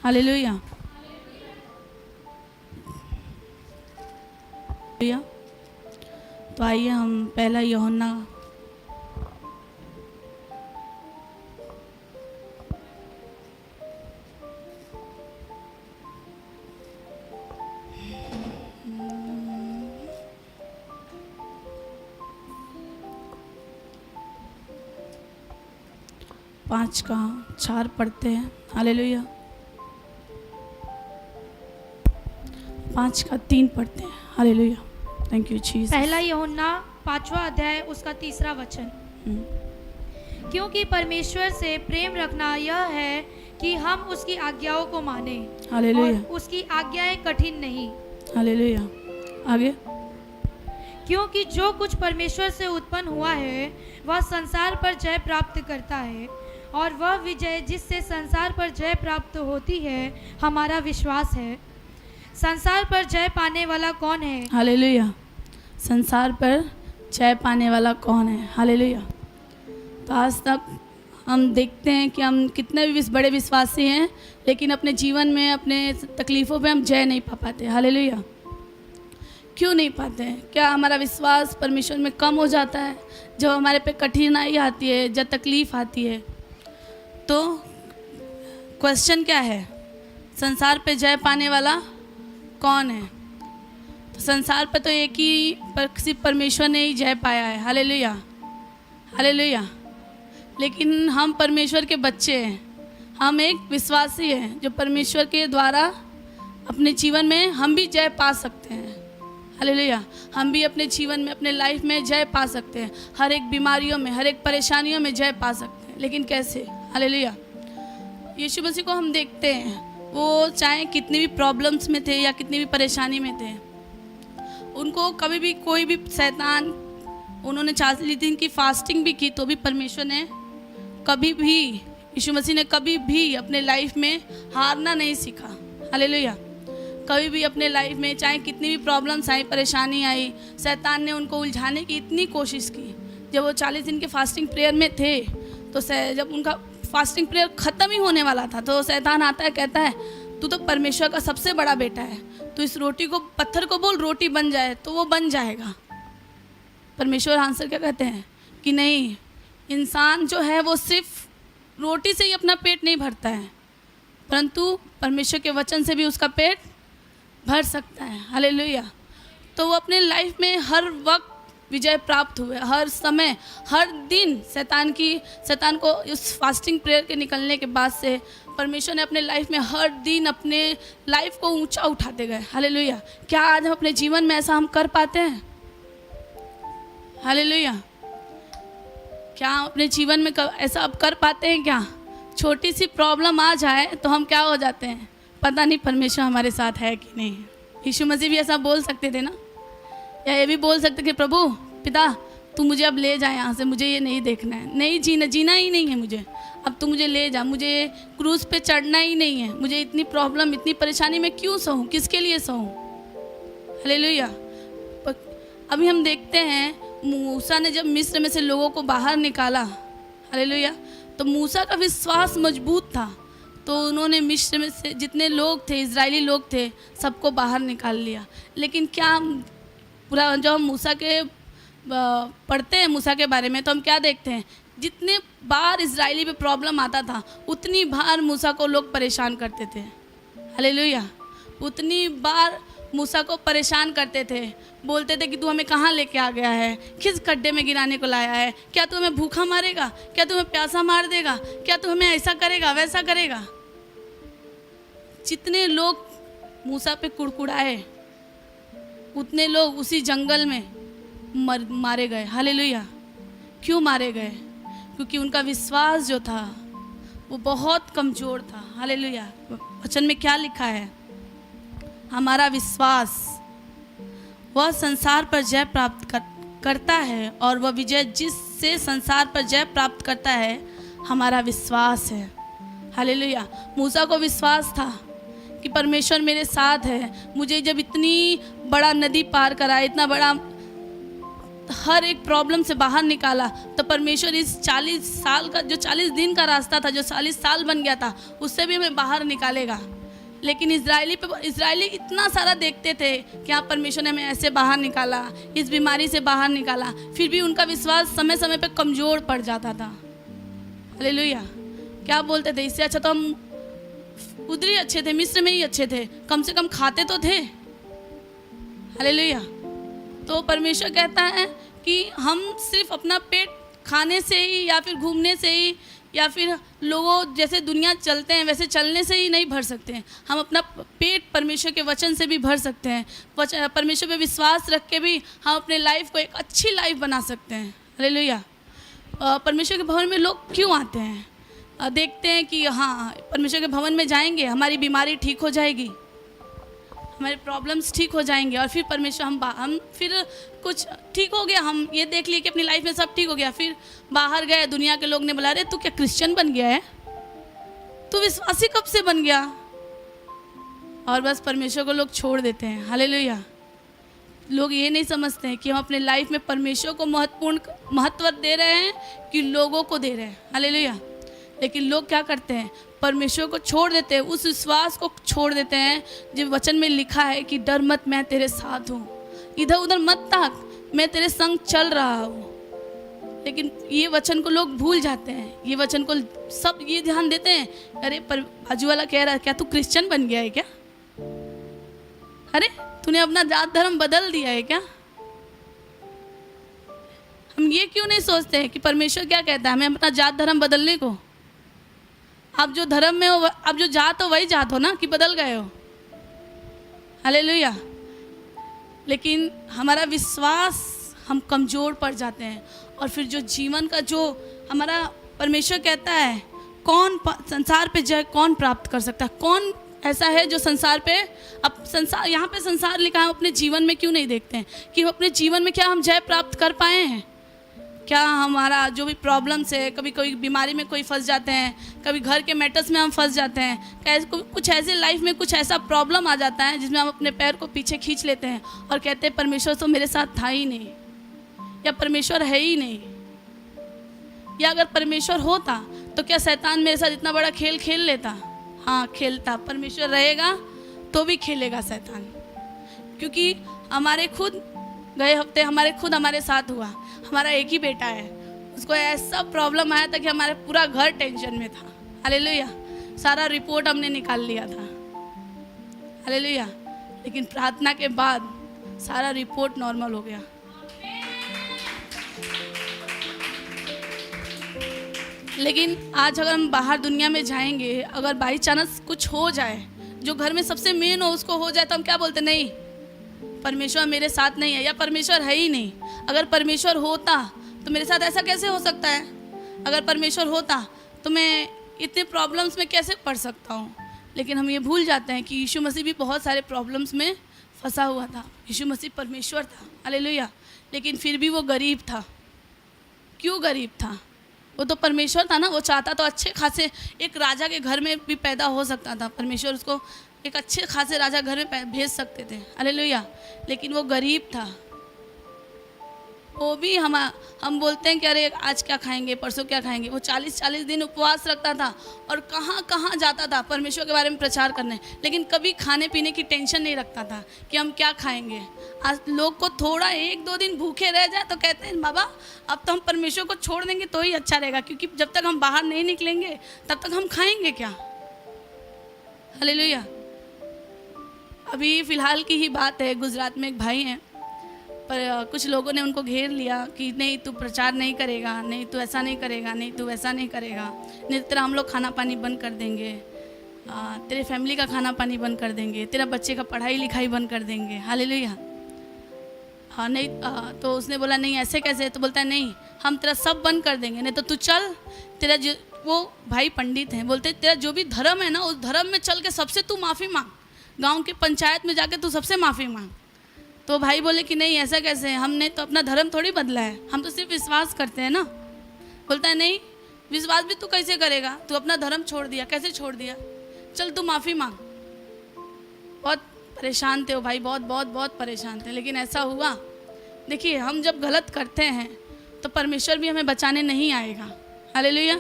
Hallelujah. तो आइए हम पहला यूहन्ना पाँच का 4 पढ़ते हैं। हालेलुया। 5 का 3 पढ़ते हैं। हालेलुया। Thank you Jesus. पहला यूहन्ना 5वां अध्याय उसका 3रा वचन। क्योंकि परमेश्वर से प्रेम रखना यह है कि हम उसकी आज्ञाओं को माने। हालेलुया। और उसकी आज्ञाएं कठिन नहीं। हालेलुया। आगे। क्योंकि जो कुछ परमेश्वर से उत्पन्न हुआ है वह संसार पर जय प्राप्त करता है, और वह विजय जिससे संसार पर जय प्राप्त होती है हमारा विश्वास है। संसार पर जय पाने वाला कौन है? हालेलुया। संसार पर जय पाने वाला कौन है? हालेलुया। तो आज तक हम देखते हैं कि हम कितने भी बड़े विश्वासी हैं, लेकिन अपने जीवन में अपने तकलीफ़ों पे हम जय नहीं पा पाते। हालेलुया। क्यों नहीं पाते हैं? क्या हमारा विश्वास परमेश्वर में कम हो जाता है जब हमारे पे कठिनाई आती है, जब तकलीफ़ आती है? तो क्वेश्चन क्या है? संसार पे जय पाने वाला कौन है? तो संसार पे तो एक ही सिर्फ परमेश्वर ने ही जय पाया है। हालेलुया। हालेलुया। लेकिन हम परमेश्वर के बच्चे हैं, हम एक विश्वासी हैं जो परमेश्वर के द्वारा अपने जीवन में हम भी जय पा सकते हैं। हालेलुया। हम भी अपने जीवन में, अपने लाइफ में जय पा सकते हैं। हर एक बीमारियों में, हर एक परेशानियों में जय पा सकते हैं। लेकिन कैसे? हालेलुया। यीशु मसीह को हम देखते हैं, वो चाहे कितनी भी प्रॉब्लम्स में थे या कितनी भी परेशानी में थे, उनको कभी भी कोई भी शैतान, उन्होंने 40 दिन की फास्टिंग भी की तो भी परमेश्वर ने कभी भी, यीशु मसीह ने कभी भी अपने लाइफ में हारना नहीं सीखा। हालेलुया। कभी भी अपने लाइफ में चाहे कितनी भी प्रॉब्लम्स आई, परेशानी आई, शैतान ने उनको उलझाने की इतनी कोशिश की। जब वो 40 दिन के फास्टिंग प्रेयर में थे, तो जब उनका फास्टिंग प्रेयर ख़त्म ही होने वाला था, तो शैतान आता है, कहता है तू तो परमेश्वर का सबसे बड़ा बेटा है, तो इस रोटी को, पत्थर को बोल रोटी बन जाए, तो वो बन जाएगा। परमेश्वर आंसर क्या कहते हैं कि नहीं, इंसान जो है वो सिर्फ रोटी से ही अपना पेट नहीं भरता है, परंतु परमेश्वर के वचन से भी उसका पेट भर सकता है। हालेलुया। तो वो अपने लाइफ में हर वक्त विजय प्राप्त हुए, हर समय, हर दिन शैतान को इस फास्टिंग प्रेयर के निकलने के बाद से परमेश्वर ने अपने लाइफ में हर दिन अपने लाइफ को ऊंचा उठाते गए। हालेलुया। क्या आज हम अपने जीवन में ऐसा हम कर पाते हैं? हालेलुया। क्या हम अपने जीवन में ऐसा अब कर पाते हैं? क्या छोटी सी प्रॉब्लम आ जाए तो हम क्या हो जाते हैं, पता नहीं परमेश्वर हमारे साथ है कि नहीं। यीशु मसीह भी ऐसा बोल सकते थे ना, या ये भी बोल सकते कि प्रभु पिता तू मुझे अब ले जा यहाँ से, मुझे ये नहीं देखना है, नहीं जीना ही नहीं है मुझे, अब तू मुझे ले जा, मुझे क्रूज पे चढ़ना ही नहीं है, मुझे इतनी प्रॉब्लम, इतनी परेशानी में क्यों सहूँ, किसके लिए सहूँ? हालेलुया। अभी हम देखते हैं मूसा ने जब मिस्र में से लोगों को बाहर निकाला, हालेलुया, तो मूसा का विश्वास मजबूत था, तो उन्होंने मिस्र में से जितने लोग थे, इजरायली लोग थे, सबको बाहर निकाल लिया। लेकिन क्या पूरा जब हम मूसा के पढ़ते हैं मूसा के बारे में, तो हम क्या देखते हैं, जितने बार इजरायली पे प्रॉब्लम आता था उतनी बार मूसा को लोग परेशान करते थे। हालेलुया। उतनी बार मूसा को परेशान करते थे, बोलते थे कि तू हमें कहाँ लेके आ गया है, किस गड्ढे में गिराने को लाया है, क्या तू हमें भूखा मारेगा, क्या तू हमें प्यासा मार देगा, क्या तू हमें ऐसा करेगा वैसा करेगा। जितने लोग मूसा पे कुड़कुड़ाए उतने लोग उसी जंगल में मारे गए। हालेलुया। क्यों मारे गए? क्योंकि उनका विश्वास जो था वो बहुत कमज़ोर था। हालेलुया। वचन में क्या लिखा है? हमारा विश्वास वह संसार पर जय प्राप्त करता है, और वह विजय जिससे संसार पर जय प्राप्त करता है हमारा विश्वास है। हालेलुया। मूसा को विश्वास था कि परमेश्वर मेरे साथ है, मुझे जब इतनी बड़ा नदी पार करा, इतना बड़ा हर एक प्रॉब्लम से बाहर निकाला, तो परमेश्वर इस 40 साल का जो 40 दिन का रास्ता था, जो 40 साल बन गया था, उससे भी हमें बाहर निकालेगा। लेकिन इजरायली इतना सारा देखते थे कि हाँ परमेश्वर ने हमें ऐसे बाहर निकाला, इस बीमारी से बाहर निकाला, फिर भी उनका विश्वास समय समय पे कमज़ोर पड़ जाता था। हालेलुया। क्या बोलते थे, इससे अच्छा तो हम उधर ही अच्छे थे, मिस्र में ही अच्छे थे, कम से कम खाते तो थे। हालेलुया। तो परमेश्वर कहता है कि हम सिर्फ अपना पेट खाने से ही या फिर घूमने से ही या फिर लोगों जैसे दुनिया चलते हैं वैसे चलने से ही नहीं भर सकते हैं। हम अपना पेट परमेश्वर के वचन से भी भर सकते हैं। परमेश्वर पे विश्वास रख के भी हम अपने लाइफ को एक अच्छी लाइफ बना सकते हैं। हालेलुया। परमेश्वर के भवन में लोग क्यों आते हैं? देखते हैं कि हाँ परमेश्वर के भवन में जाएंगे, हमारी बीमारी ठीक हो जाएगी, हमारे प्रॉब्लम्स ठीक हो जाएंगे, और फिर परमेश्वर हम फिर कुछ ठीक हो गया, हम ये देख लिए कि अपनी लाइफ में सब ठीक हो गया, फिर बाहर गए, दुनिया के लोग ने बोला, अरे तू क्या क्रिश्चियन बन गया है, तू विश्वासी कब से बन गया? और बस परमेश्वर को लोग छोड़ देते हैं। हालेलुया। लोग ये नहीं समझते हैं कि हम अपने लाइफ में परमेश्वर को महत्व दे रहे हैं कि लोगों को दे रहे हैं। हालेलुया। लेकिन लोग क्या करते हैं, परमेश्वर को छोड़ देते हैं, उस विश्वास को छोड़ देते हैं जो वचन में लिखा है कि डर मत, मैं तेरे साथ हूँ, इधर उधर मत ताक, मैं तेरे संग चल रहा हूँ। लेकिन ये वचन को लोग भूल जाते हैं, ये वचन को सब ये ध्यान देते हैं, अरे पर बाजू वाला कह रहा है क्या तू क्रिश्चियन बन गया है क्या? अरे तूने अपना जात धर्म बदल दिया है क्या? हम ये क्यों नहीं सोचते हैं कि परमेश्वर क्या कहता है हमें अपना जात धर्म बदलने को? आप जो धर्म में हो, आप जो जात हो वही जात हो ना, कि बदल गए हो? हालेलुया। लेकिन हमारा विश्वास, हम कमज़ोर पड़ जाते हैं, और फिर जो जीवन का जो हमारा परमेश्वर कहता है, कौन संसार पे जय कौन प्राप्त कर सकता है? कौन ऐसा है जो संसार पे, अब संसार, यहाँ पे संसार लिखा है, अपने जीवन में क्यों नहीं देखते हैं कि अपने जीवन में क्या हम जय प्राप्त कर पाए हैं? क्या हमारा जो भी प्रॉब्लम्स है, कभी कोई बीमारी में कोई फंस जाते हैं, कभी घर के मैटर्स में हम फंस जाते हैं, कुछ ऐसे लाइफ में कुछ ऐसा प्रॉब्लम आ जाता है जिसमें हम अपने पैर को पीछे खींच लेते हैं और कहते हैं परमेश्वर तो मेरे साथ था ही नहीं, या परमेश्वर है ही नहीं, या अगर परमेश्वर होता तो क्या शैतान मेरे साथ इतना बड़ा खेल खेल लेता? हाँ खेलता। परमेश्वर रहेगा तो भी खेलेगा शैतान, क्योंकि हमारे खुद गए हफ्ते हमारे साथ हुआ। हमारा एक ही बेटा है, उसको ऐसा प्रॉब्लम आया था कि हमारे पूरा घर टेंशन में था। हालेलुया। सारा रिपोर्ट हमने निकाल लिया था। हालेलुया। लेकिन प्रार्थना के बाद सारा रिपोर्ट नॉर्मल हो गया। लेकिन आज अगर हम बाहर दुनिया में जाएंगे, अगर बाई चांस कुछ हो जाए, जो घर में सबसे मेन हो उसको हो जाए, तो हम क्या बोलते? नहीं, परमेश्वर मेरे साथ नहीं है, या परमेश्वर है ही नहीं। अगर परमेश्वर होता तो मेरे साथ ऐसा कैसे हो सकता है? अगर परमेश्वर होता तो मैं इतने प्रॉब्लम्स में कैसे पड़ सकता हूँ? लेकिन हम ये भूल जाते हैं कि यीशु मसीह भी बहुत सारे प्रॉब्लम्स में फंसा हुआ था। यीशु मसीह परमेश्वर था। हालेलुया। लेकिन फिर भी वो गरीब था। क्यों गरीब था? वो तो परमेश्वर था ना, वो चाहता तो अच्छे खासे एक राजा के घर में भी पैदा हो सकता था। परमेश्वर उसको एक अच्छे खासे राजा घर में भेज सकते थे। हालेलुया। लेकिन वो गरीब था। वो भी हम बोलते हैं कि अरे आज क्या खाएंगे, परसों क्या खाएंगे। वो 40 दिन उपवास रखता था और कहाँ कहाँ जाता था परमेश्वर के बारे में प्रचार करने, लेकिन कभी खाने पीने की टेंशन नहीं रखता था कि हम क्या खाएंगे। आज लोग को थोड़ा 1-2 दिन भूखे रह जाए तो कहते हैं बाबा अब तो हम परमेश्वर को छोड़ देंगे तो ही अच्छा रहेगा, क्योंकि जब तक हम बाहर नहीं निकलेंगे तब तक हम खाएंगे क्या? हालेलुया। अभी फ़िलहाल की ही बात है, गुजरात में एक भाई हैं, पर कुछ लोगों ने उनको घेर लिया कि नहीं तू प्रचार नहीं करेगा, नहीं तू ऐसा नहीं करेगा, नहीं तू वैसा नहीं करेगा, नहीं तेरा हम लोग खाना पानी बंद कर देंगे, तेरे फैमिली का खाना पानी बंद कर देंगे, तेरा बच्चे का पढ़ाई लिखाई बंद कर देंगे। हालेलुया। हाँ नहीं, तो उसने बोला नहीं ऐसे कैसे? तो बोलता है नहीं हम तेरा सब बंद कर देंगे, नहीं तो तू चल, तेरा जो, वो भाई पंडित हैं, बोलते तेरा जो भी धर्म है ना उस धर्म में चल के सबसे तू माफ़ी मांग, गांव की पंचायत में जाके तू सबसे माफ़ी मांग। तो भाई बोले कि नहीं ऐसा कैसे, हमने तो अपना धर्म थोड़ी बदला है, हम तो सिर्फ विश्वास करते हैं ना। बोलता है नहीं विश्वास भी तू कैसे करेगा, तू अपना धर्म छोड़ दिया। कैसे छोड़ दिया? चल तू माफ़ी मांग। बहुत परेशान थे वो भाई, बहुत बहुत बहुत परेशान थे। लेकिन ऐसा हुआ देखिए, हम जब गलत करते हैं तो परमेश्वर भी हमें बचाने नहीं आएगा। हालेलुया।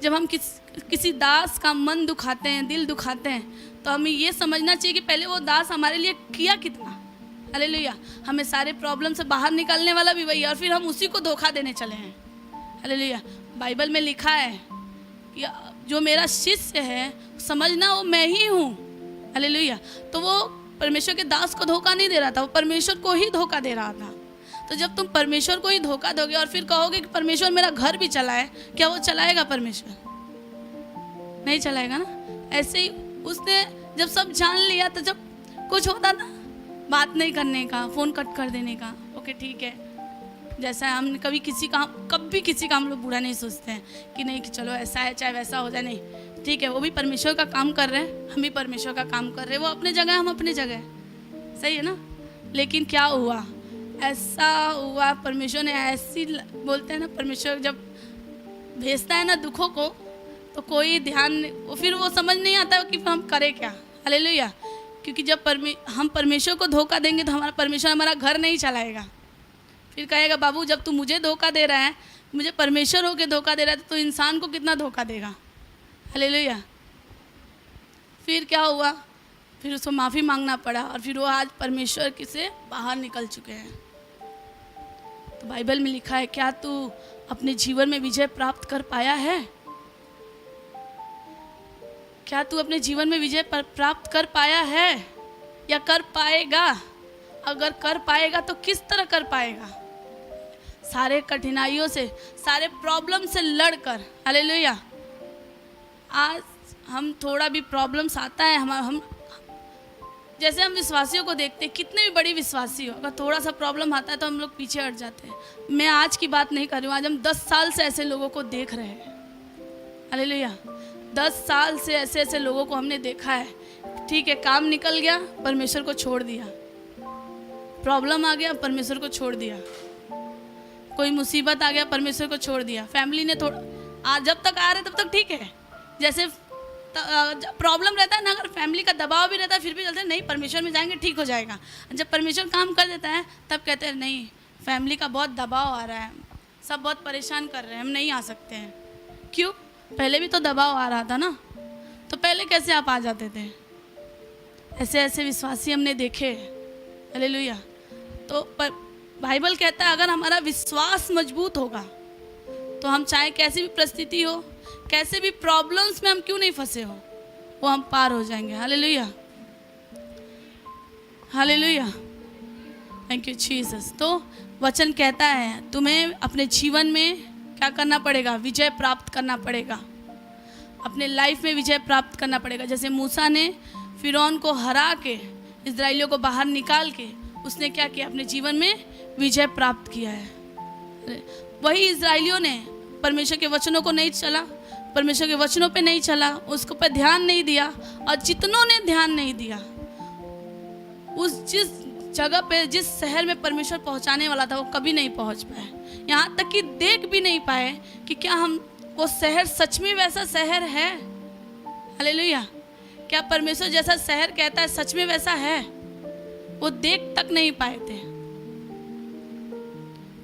जब हम किसी दास का मन दुखाते हैं, दिल दुखाते हैं, तो हमें ये समझना चाहिए कि पहले वो दास हमारे लिए किया कितना। हालेलुया। हमें सारे प्रॉब्लम से बाहर निकालने वाला भी वही है, और फिर हम उसी को धोखा देने चले हैं। हालेलुया। बाइबल में लिखा है कि जो मेरा शिष्य है समझना वो मैं ही हूँ। हालेलुया। तो वो परमेश्वर के दास को धोखा नहीं दे रहा था, वो परमेश्वर को ही धोखा दे रहा था। तो जब तुम परमेश्वर को ही धोखा दोगे और फिर कहोगे कि परमेश्वर मेरा घर भी चलाए, क्या वो चलाएगा? परमेश्वर नहीं चलाएगा ना। ऐसे ही उसने जब सब जान लिया, तो जब कुछ होता था बात नहीं करने का, फ़ोन कट कर देने का, ओके ठीक है। जैसा हम कभी किसी का हम लोग बुरा नहीं सोचते हैं कि नहीं कि चलो ऐसा है चाहे वैसा हो जाए, नहीं ठीक है, वो भी परमेश्वर का काम कर रहे हैं, हम भी परमेश्वर का काम कर रहे हैं। वो अपने जगह, हम अपने जगह, सही है ना। लेकिन क्या हुआ, ऐसा हुआ, परमेश्वर ने ऐसी, बोलते हैं ना, परमेश्वर जब भेजता है ना दुखों को, तो कोई ध्यान, फिर वो समझ नहीं आता कि हम करें क्या। हालेलुया। क्योंकि जब हम परमेश्वर को धोखा देंगे तो हमारा परमेश्वर हमारा घर नहीं चलाएगा। फिर कहेगा, बाबू जब तू मुझे धोखा दे रहा है, मुझे परमेश्वर होके धोखा दे रहा है, तो इंसान को कितना धोखा देगा। हालेलुया। फिर क्या हुआ, फिर उसको माफ़ी मांगना पड़ा, और फिर वो आज परमेश्वर की से बाहर निकल चुके हैं। तो बाइबल में लिखा है, क्या तू अपने जीवन में विजय प्राप्त कर पाया है? क्या तू अपने जीवन में विजय प्राप्त कर पाया है या कर पाएगा? अगर कर पाएगा तो किस तरह कर पाएगा? सारे कठिनाइयों से, सारे प्रॉब्लम से लड़कर। हालेलुया। आज हम थोड़ा भी प्रॉब्लम्स आता है, हम जैसे हम विश्वासियों को देखते हैं, कितने भी बड़ी विश्वासी हो, अगर थोड़ा सा प्रॉब्लम आता है तो हम लोग पीछे हट जाते हैं। मैं आज की बात नहीं कर रही हूँ, आज हम 10 साल से ऐसे लोगों को देख रहे हैं। हालेलुया। 10 साल से ऐसे ऐसे लोगों को हमने देखा है। ठीक है, काम निकल गया, परमेश्वर को छोड़ दिया, प्रॉब्लम आ गया, परमेश्वर को छोड़ दिया, कोई मुसीबत आ गया, परमेश्वर को छोड़ दिया। फैमिली ने थोड़ा, जब तक आ रहे तब तक ठीक है, जैसे प्रॉब्लम रहता है ना, अगर फैमिली का दबाव भी रहता है फिर भी चलते हैं, नहीं परमेश्वर में जाएंगे ठीक हो जाएगा। जब परमेश्वर काम कर देता है तब कहते हैं नहीं, फैमिली का बहुत दबाव आ रहा है, सब बहुत परेशान कर रहे हैं, हम नहीं आ सकते हैं। क्यों? पहले भी तो दबाव आ रहा था ना, तो पहले कैसे आप आ जाते थे? ऐसे ऐसे विश्वासी हमने देखे। हालेलुया। तो बाइबल कहता है, अगर हमारा विश्वास मजबूत होगा तो हम चाहे कैसी भी परिस्थिति हो, कैसे भी प्रॉब्लम्स में हम क्यों नहीं फंसे हो, वो हम पार हो जाएंगे। Hallelujah. Hallelujah. Thank you Jesus. तो वचन कहता है तुम्हें अपने जीवन में क्या करना पड़ेगा? विजय प्राप्त करना पड़ेगा, अपने लाइफ में विजय प्राप्त करना पड़ेगा। जैसे मूसा ने फिरौन को हरा के इस्राएलियों को बाहर निकाल के उसने क्या किया? अपने जीवन में विजय प्राप्त किया है। वही इस्राएलियों ने परमेश्वर के वचनों को नहीं चला, परमेश्वर के वचनों पे नहीं चला, उसको पे ध्यान नहीं दिया, और जितनों ने ध्यान नहीं दिया, उस जिस जगह पे, जिस शहर में परमेश्वर पहुंचाने वाला था, वो कभी नहीं पहुंच पाए। यहाँ तक कि देख भी नहीं पाए कि क्या हम वो शहर सच में वैसा शहर है। हालेलुया। क्या परमेश्वर जैसा शहर कहता है सच में वैसा है? वो देख तक नहीं पाए थे।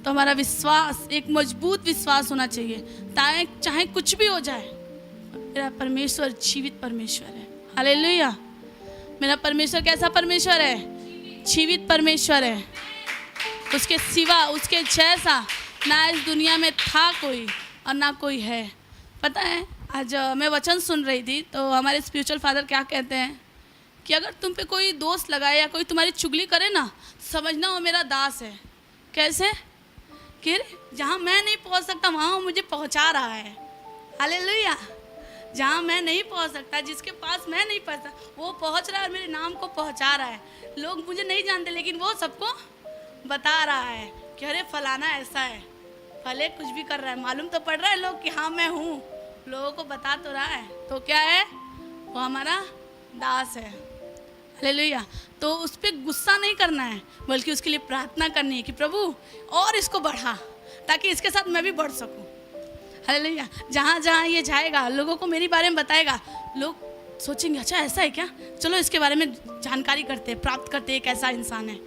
तो हमारा विश्वास एक मजबूत विश्वास होना चाहिए, ताकि चाहे कुछ भी हो जाए, मेरा परमेश्वर जीवित परमेश्वर है। हालेलुया। मेरा परमेश्वर कैसा परमेश्वर है? जीवित परमेश्वर है। उसके सिवा, उसके जैसा ना इस दुनिया में था कोई और ना कोई है। पता है, आज मैं वचन सुन रही थी तो हमारे स्पिरिचुअल फादर क्या कहते हैं कि अगर तुम पे कोई दोस्त लगाए या कोई तुम्हारी चुगली करे ना, समझना वो मेरा दास है। कैसे? कि जहाँ मैं नहीं पहुँच सकता वहाँ वो मुझे पहुँचा रहा है। हालेलुया। जहाँ मैं नहीं पहुँच सकता, जिसके पास मैं नहीं पहुँचता, वो पहुँच रहा है और मेरे नाम को पहुँचा रहा है। लोग मुझे नहीं जानते लेकिन वो सबको बता रहा है कि अरे फलाना ऐसा है, भले कुछ भी कर रहा है, मालूम तो पड़ रहा है लोग कि हाँ मैं हूँ, लोगों को बता तो रहा है। तो क्या है? वो हमारा दास है। हालेलुया। तो उस पर गुस्सा नहीं करना है, बल्कि उसके लिए प्रार्थना करनी है कि प्रभु और इसको बढ़ा, ताकि इसके साथ मैं भी बढ़ सकूं। हालेलुया। जहाँ जहाँ ये जाएगा, लोगों को मेरे बारे में बताएगा, लोग सोचेंगे अच्छा ऐसा है क्या, चलो इसके बारे में जानकारी करते हैं, प्राप्त करते हैं, एक ऐसा इंसान है।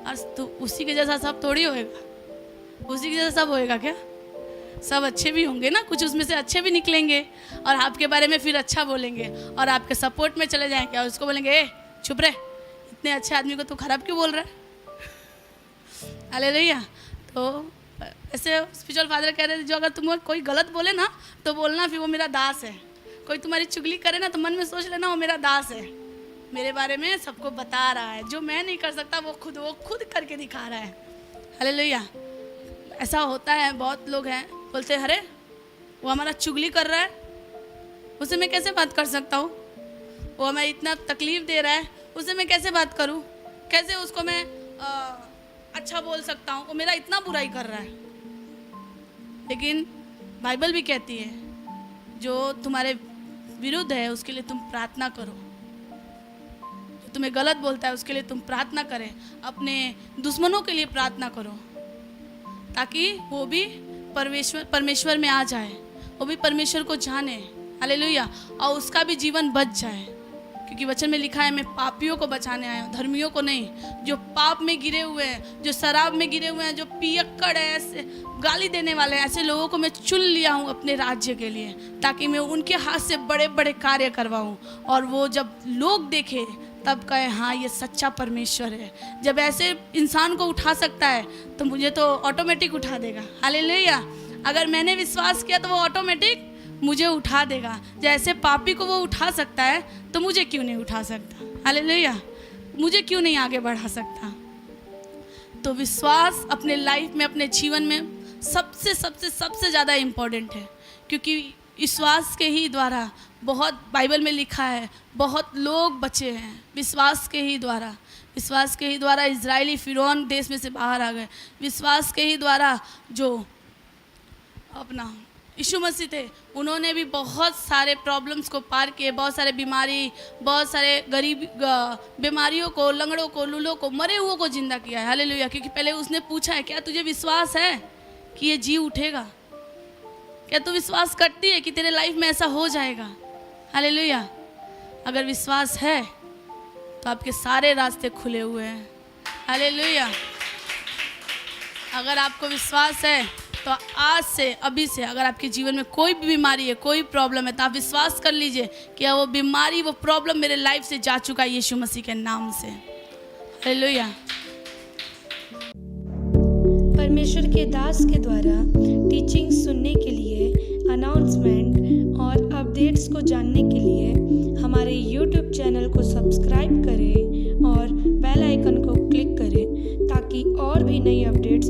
आज तो उसी के जैसा सब थोड़ी होएगा, उसी के जैसा सब होएगा क्या? सब अच्छे भी होंगे ना, कुछ उसमें से अच्छे भी निकलेंगे और आपके बारे में फिर अच्छा बोलेंगे और आपके सपोर्ट में चले जाएंगे और उसको बोलेंगे ए चुप रहे, इतने अच्छे आदमी को तू खराब क्यों बोल रहा है? हालेलुया। तो ऐसे स्पिरिचुअल फादर कह रहे थे जो अगर तुम कोई गलत बोले ना तो बोलना फिर वो मेरा दास है, कोई तुम्हारी चुगली करे ना तो मन में सोच लेना वो मेरा दास है, मेरे बारे में सबको बता रहा है, जो मैं नहीं कर सकता वो खुद करके दिखा रहा है। हालेलुया। ऐसा होता है, बहुत लोग हैं बोलते हैं अरे वो हमारा चुगली कर रहा है, उससे मैं कैसे बात कर सकता हूँ, वो हमें इतना तकलीफ दे रहा है, उससे मैं कैसे बात करूँ, कैसे उसको मैं अच्छा बोल सकता हूँ, वो मेरा इतना बुराई कर रहा है। लेकिन बाइबल भी कहती है जो तुम्हारे विरुद्ध है उसके लिए तुम प्रार्थना करो, जो तुम्हें गलत बोलता है उसके लिए तुम प्रार्थना करें, अपने दुश्मनों के लिए प्रार्थना करो ताकि वो भी परमेश्वर में आ जाए, वो भी परमेश्वर को जाने। हालेलुया। और उसका भी जीवन बच जाए, क्योंकि वचन में लिखा है मैं पापियों को बचाने आया हूँ, धर्मियों को नहीं। जो पाप में गिरे हुए हैं, जो शराब में गिरे हुए हैं, जो पियक्कड़ है, ऐसे गाली देने वाले हैं, ऐसे लोगों को मैं चुन लिया हूँ अपने राज्य के लिए, ताकि मैं उनके हाथ से बड़े बड़े कार्य करवाऊँ और वो जब लोग देखे तब कहे हाँ ये सच्चा परमेश्वर है। जब ऐसे इंसान को उठा सकता है तो मुझे तो ऑटोमेटिक उठा देगा। हालेलुया। अगर मैंने विश्वास किया तो वो ऑटोमेटिक मुझे उठा देगा। जैसे पापी को वो उठा सकता है तो मुझे क्यों नहीं उठा सकता? हालेलुया। मुझे क्यों नहीं आगे बढ़ा सकता? तो विश्वास अपने लाइफ में, अपने जीवन में सबसे ज़्यादा इम्पोर्टेंट है, क्योंकि विश्वास के ही द्वारा बहुत बाइबल में लिखा है बहुत लोग बचे हैं, विश्वास के ही द्वारा इजरायली फिरौन देश में से बाहर आ गए। विश्वास के ही द्वारा जो अपना यीशु मसीह थे उन्होंने भी बहुत सारे प्रॉब्लम्स को पार किए, बहुत सारे बीमारी, बहुत सारे गरीब बीमारियों को, लंगड़ों को, लूलों को, मरे हुओं को जिंदा किया है। हालेलुया। क्योंकि पहले उसने पूछा है क्या तुझे विश्वास है कि ये जी उठेगा? क्या तू विश्वास करती है कि तेरे लाइफ में ऐसा हो जाएगा? हालेलुया। अगर विश्वास है तो आपके सारे रास्ते खुले हुए हैं। हालेलुया। अगर आपको विश्वास है तो आज से, अभी से, अगर आपके जीवन में कोई भी बीमारी है, कोई प्रॉब्लम है, तो आप विश्वास कर लीजिए कि वो बीमारी, वो प्रॉब्लम मेरे लाइफ से जा चुका है यीशु मसीह के नाम से। हालेलुया। परमेश्वर के दास के द्वारा टीचिंग सुनने के लिए, अनाउंसमेंट और अपडेट्स को जानने के लिए हमारे YouTube चैनल को सब्सक्राइब करें और बेल आइकन को क्लिक करें ताकि और भी नई अपडेट्स